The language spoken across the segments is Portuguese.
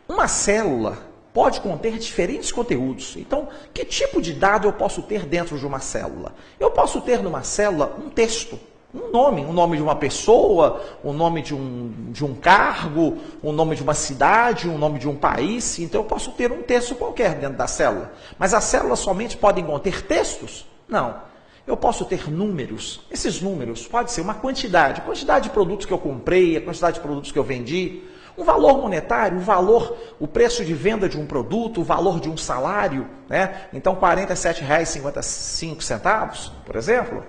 Uma célula pode conter diferentes conteúdos. Então, que tipo de dado eu posso ter dentro de uma célula? Eu posso ter numa célula um texto, um nome de uma pessoa, o nome de um cargo, o nome de uma cidade, o nome de um país. Então, eu posso ter um texto qualquer dentro da célula. Mas as células somente podem conter textos? Não. Eu posso ter números. Esses números podem ser uma quantidade de produtos que eu comprei, a quantidade de produtos que eu vendi, um valor monetário, o preço de venda de um produto, o valor de um salário, né? Então, R$ 47,55, por exemplo.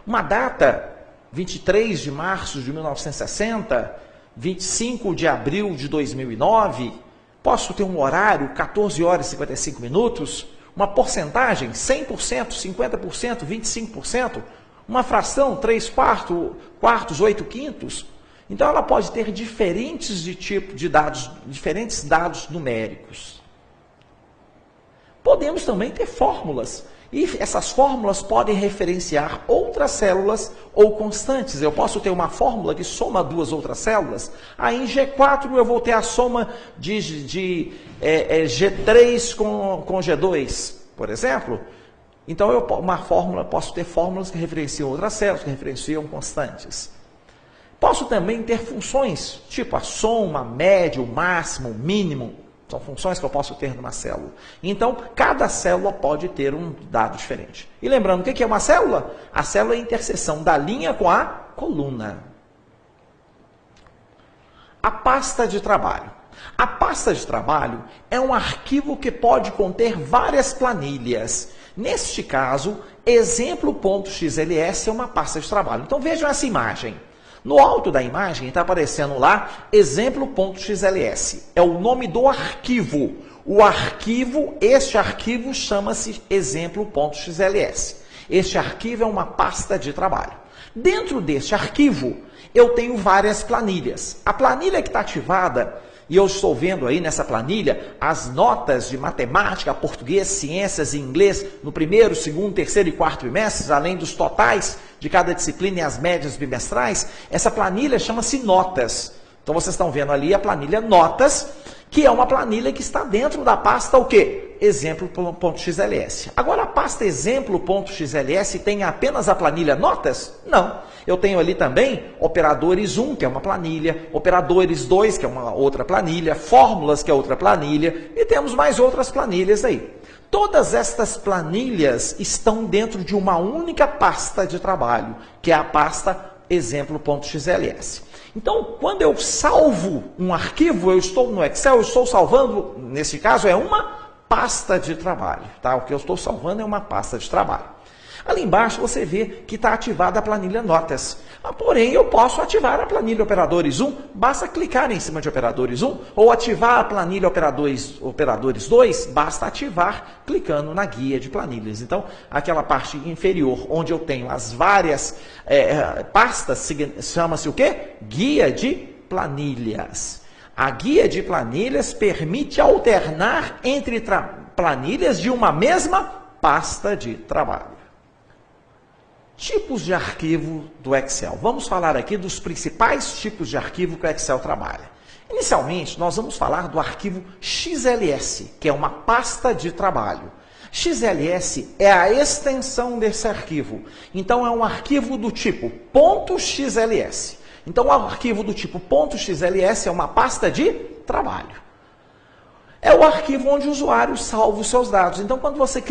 Uma data, 23 de março de 1960, 25 de abril de 2009. Posso ter um horário, 14 horas e 55 minutos. Uma porcentagem, 100%, 50%, 25%. Uma fração, 3 quartos, 8 quintos. Então, ela pode ter diferentes dados numéricos. Podemos também ter fórmulas. E essas fórmulas podem referenciar outras células ou constantes. Eu posso ter uma fórmula que soma duas outras células. Aí em G4 eu vou ter a soma de G3 com G2, por exemplo. Então, posso ter fórmulas que referenciam outras células, que referenciam constantes. Posso também ter funções, tipo a soma, a média, o máximo, o mínimo. São funções que eu posso ter numa célula. Então, cada célula pode ter um dado diferente. E lembrando, o que é uma célula? A célula é a interseção da linha com a coluna. A pasta de trabalho. A pasta de trabalho é um arquivo que pode conter várias planilhas. Neste caso, exemplo.xls é uma pasta de trabalho. Então, vejam essa imagem. No alto da imagem está aparecendo lá exemplo.xls. É o nome do arquivo. Este arquivo chama-se exemplo.xls. Este arquivo é uma pasta de trabalho. Dentro deste arquivo, eu tenho várias planilhas. A planilha que está ativada, e eu estou vendo aí nessa planilha as notas de matemática, português, ciências e inglês no primeiro, segundo, terceiro e quarto trimestres, além dos totais de cada disciplina e as médias bimestrais. Essa planilha chama-se notas. Então, vocês estão vendo ali a planilha notas, que é uma planilha que está dentro da pasta o quê? Exemplo.xls. Agora, a pasta exemplo.xls tem apenas a planilha notas? Não. Eu tenho ali também operadores 1, que é uma planilha, operadores 2, que é uma outra planilha, fórmulas, que é outra planilha, e temos mais outras planilhas aí. Todas estas planilhas estão dentro de uma única pasta de trabalho, que é a pasta exemplo.xls. Então, quando eu salvo um arquivo, eu estou no Excel, eu estou salvando, nesse caso, é uma pasta de trabalho. Tá? O que eu estou salvando é uma pasta de trabalho. Ali embaixo você vê que está ativada a planilha notas. Porém, eu posso ativar a planilha operadores 1, basta clicar em cima de operadores 1, ou ativar a planilha operadores 2, basta ativar clicando na guia de planilhas. Então, aquela parte inferior, onde eu tenho as várias pastas, chama-se o quê? Guia de planilhas. A guia de planilhas permite alternar entre planilhas de uma mesma pasta de trabalho. Tipos de arquivo do Excel. Vamos falar aqui dos principais tipos de arquivo que o Excel trabalha. Inicialmente, nós vamos falar do arquivo XLS, que é uma pasta de trabalho. XLS é a extensão desse arquivo. Então, é um arquivo do tipo .xls. Então, o arquivo do tipo .xls é uma pasta de trabalho. É o arquivo onde o usuário salva os seus dados. Então, quando você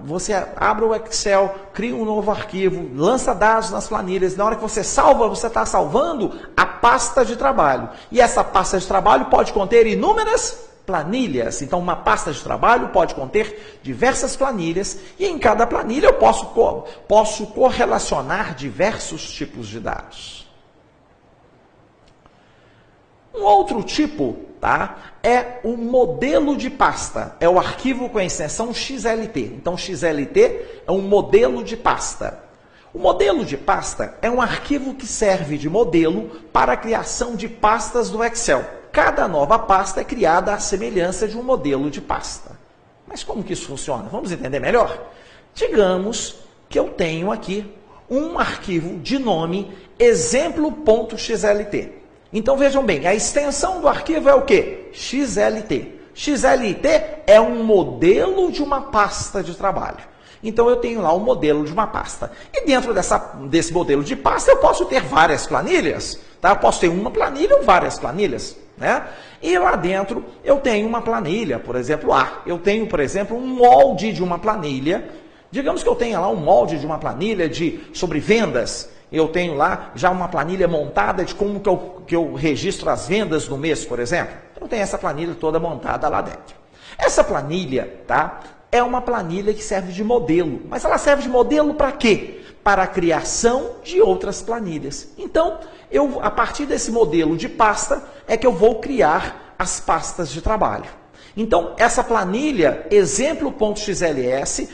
você abre o Excel, cria um novo arquivo, lança dados nas planilhas, na hora que você salva, você está salvando a pasta de trabalho. E essa pasta de trabalho pode conter inúmeras planilhas. Então, uma pasta de trabalho pode conter diversas planilhas, e em cada planilha eu posso correlacionar diversos tipos de dados. Um outro tipo, tá, é o modelo de pasta. É o arquivo com a extensão XLT. Então, XLT é um modelo de pasta. O modelo de pasta é um arquivo que serve de modelo para a criação de pastas do Excel. Cada nova pasta é criada à semelhança de um modelo de pasta. Mas como que isso funciona? Vamos entender melhor? Digamos que eu tenho aqui um arquivo de nome exemplo.xlt. Então vejam bem, a extensão do arquivo é o quê? XLT. XLT é um modelo de uma pasta de trabalho. Então eu tenho lá um modelo de uma pasta. E dentro desse modelo de pasta eu posso ter várias planilhas. Tá? Eu posso ter uma planilha ou várias planilhas. Né? E lá dentro eu tenho uma planilha, por exemplo, eu tenho, por exemplo, um molde de uma planilha. Digamos que eu tenha lá um molde de uma planilha sobre vendas. Eu tenho lá já uma planilha montada de como que eu registro as vendas no mês, por exemplo. Então tem essa planilha toda montada lá dentro. Essa planilha, tá? É uma planilha que serve de modelo. Mas ela serve de modelo para quê? Para a criação de outras planilhas. Então, a partir desse modelo de pasta, é que eu vou criar as pastas de trabalho. Então, essa planilha, exemplo.xls,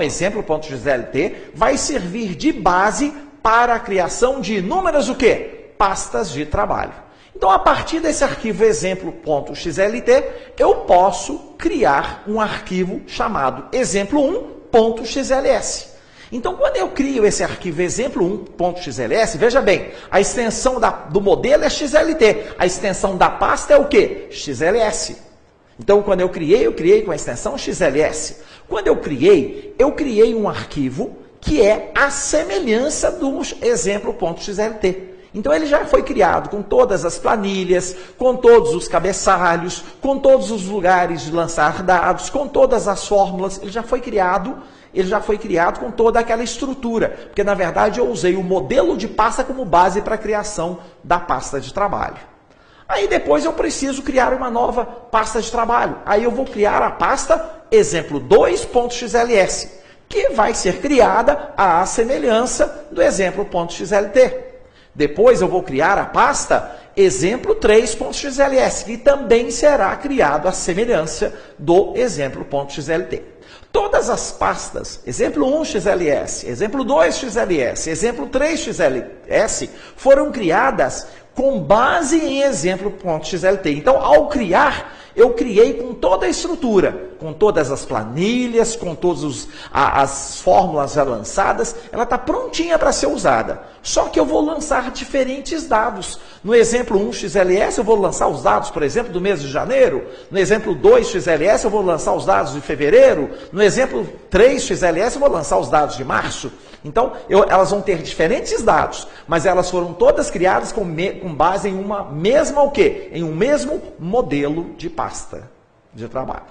exemplo.xlt, vai servir de base para a criação de inúmeras o quê? Pastas de trabalho. Então, a partir desse arquivo exemplo.xlt, eu posso criar um arquivo chamado exemplo1.xls. Então, quando eu crio esse arquivo exemplo1.xls, veja bem, a extensão do modelo é XLT, a extensão da pasta é o quê? XLS. Então, quando eu criei com a extensão XLS. Quando eu criei um arquivo que é a semelhança do exemplo.xlt. Então, ele já foi criado com todas as planilhas, com todos os cabeçalhos, com todos os lugares de lançar dados, com todas as fórmulas. Ele já foi criado com toda aquela estrutura, porque, na verdade, eu usei o modelo de pasta como base para a criação da pasta de trabalho. Aí, depois, eu preciso criar uma nova pasta de trabalho. Aí, eu vou criar a pasta exemplo2.xls, que vai ser criada à semelhança do exemplo.xlt. Depois eu vou criar a pasta exemplo3.xls, que também será criado à semelhança do exemplo.xlt. Todas as pastas, exemplo1.xls, exemplo2.xls, exemplo3.xls, foram criadas com base em exemplo.xlt. Então, ao criar, eu criei com toda a estrutura, com todas as planilhas, com todas as fórmulas já lançadas, ela está prontinha para ser usada. Só que eu vou lançar diferentes dados. No exemplo 1.xls, eu vou lançar os dados, por exemplo, do mês de janeiro. No exemplo 2.xls, eu vou lançar os dados de fevereiro. No exemplo 3.xls, eu vou lançar os dados de março. Então, elas vão ter diferentes dados, mas elas foram todas criadas com base em uma mesma o quê? Em um mesmo modelo de pasta de trabalho.